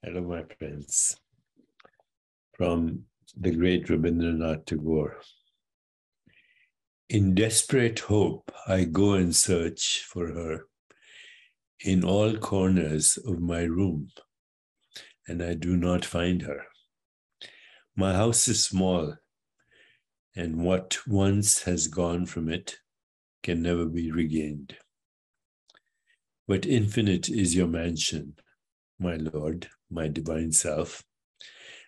Hello, my friends. From the great Rabindranath Tagore. In desperate hope, I go and search for her in all corners of my room, and I do not find her. My house is small, and what once has gone from it can never be regained. But infinite is your mansion, my Lord, my divine self,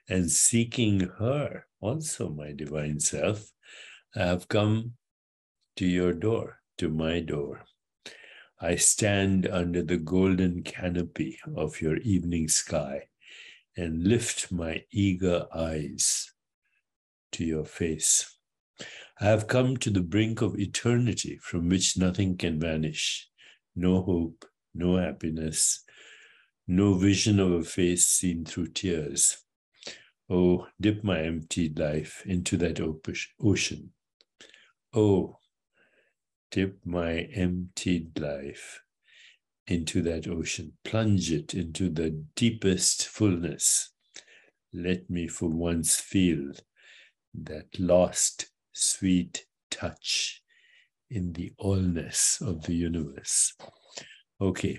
and seeking her, also my divine self, I have come to your door, to my door. I stand under the golden canopy of your evening sky and lift my eager eyes to your face. I have come to the brink of eternity from which nothing can vanish, no hope, no happiness, no vision of a face seen through tears. Oh, dip my emptied life into that ocean. Oh, dip my emptied life into that ocean. Plunge it into the deepest fullness. Let me for once feel that lost, sweet touch in the allness of the universe. Okay,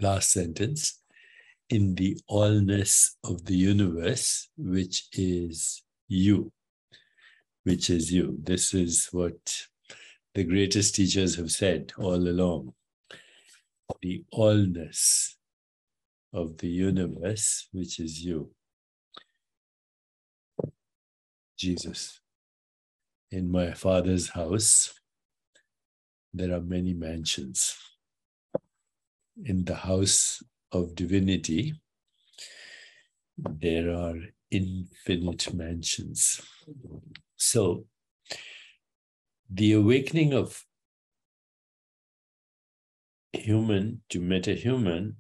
last sentence. In the allness of the universe, which is you. Which is you. This is what the greatest teachers have said all along. The allness of the universe, which is you. Jesus. In my Father's house, there are many mansions. In the house of divinity, there are infinite mansions. So, the awakening of human to metahuman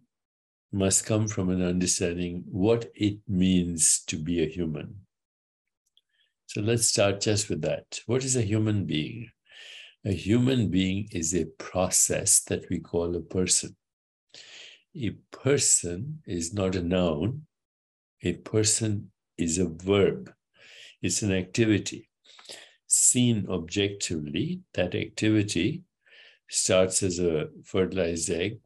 must come from an understanding what it means to be a human. So let's start just with that. What is a human being? A human being is a process that we call a person. A person is not a noun. A person is a verb. It's an activity. Seen objectively, that activity starts as a fertilized egg,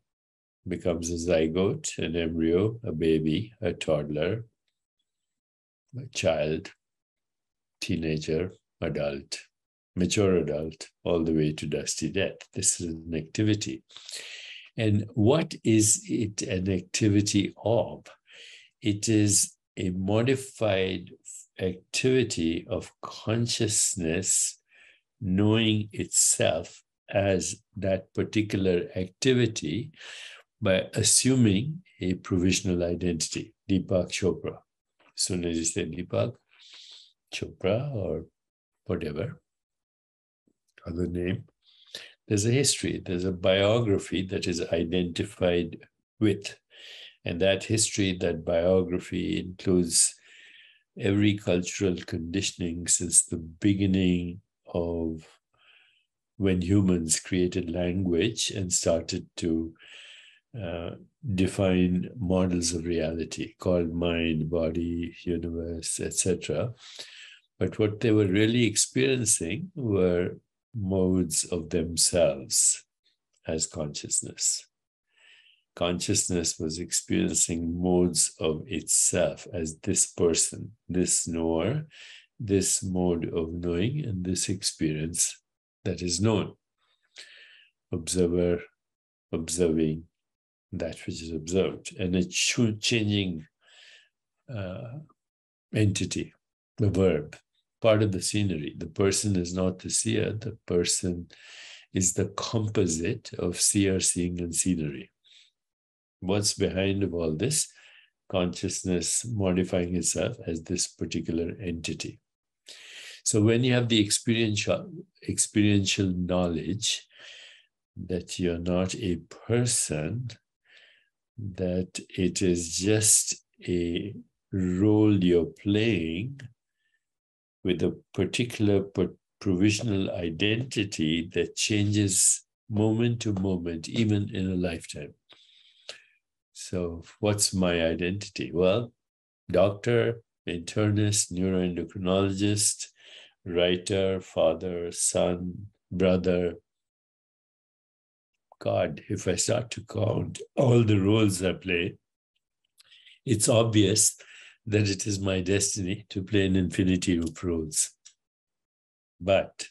becomes a zygote, an embryo, a baby, a toddler, a child, teenager, adult, mature adult, all the way to dusty death. This is an activity. And what is it an activity of? It is a modified activity of consciousness knowing itself as that particular activity by assuming a provisional identity. Deepak Chopra. As soon as you say Deepak Chopra or whatever other name, there's a history, there's a biography that is identified with. And that history, that biography includes every cultural conditioning since the beginning of when humans created language and started to define models of reality called mind, body, universe, etc. But what they were really experiencing were modes of themselves as consciousness. Consciousness was experiencing modes of itself as this person, this knower, this mode of knowing, and this experience that is known. Observer, observing that which is observed, and a changing entity, the verb, part of the scenery. The person is not the seer, the person is the composite of seer, seeing, and scenery. What's behind of all this? Consciousness modifying itself as this particular entity. So when you have the experiential knowledge that you're not a person, that it is just a role you're playing with a particular provisional identity that changes moment to moment, even in a lifetime. So what's my identity? Well, doctor, internist, neuroendocrinologist, writer, father, son, brother. God, if I start to count all the roles I play, it's obvious that it is my destiny to play an infinity of roles. But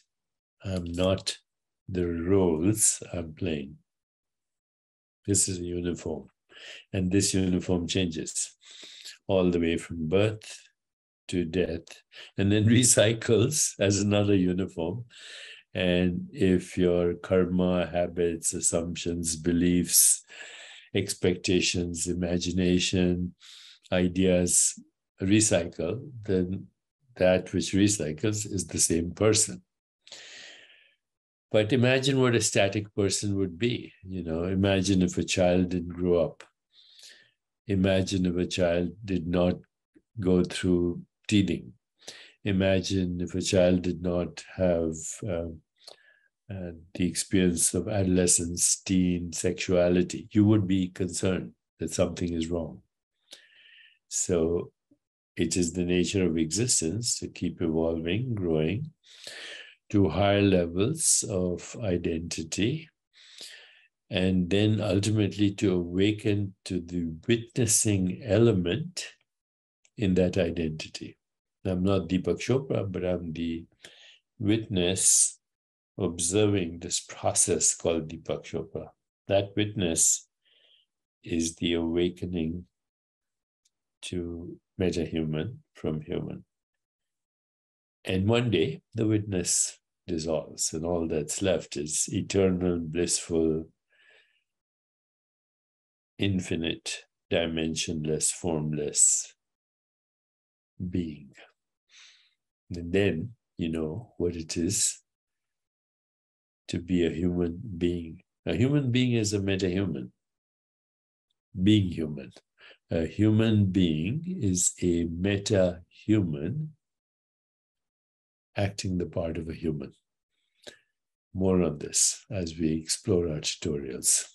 I'm not the roles I'm playing. This is a uniform, and this uniform changes all the way from birth to death, and then recycles as another uniform. And if your karma, habits, assumptions, beliefs, expectations, imagination, ideas recycle, then that which recycles is the same person. But imagine what a static person would be. Imagine if a child didn't grow up. Imagine if a child did not go through teething. Imagine if a child did not have the experience of adolescence, teen, sexuality. You would be concerned that something is wrong. So it is the nature of existence to keep evolving, growing to higher levels of identity, and then ultimately to awaken to the witnessing element in that identity. I'm not Deepak Chopra, but I'm the witness observing this process called Deepak Chopra. That witness is the awakening to metahuman from human. And one day, the witness dissolves, and all that's left is eternal, blissful, infinite, dimensionless, formless being. And then you know what it is to be a human being. A human being is a metahuman, being human. A human being is a metahuman acting the part of a human. More on this as we explore our tutorials.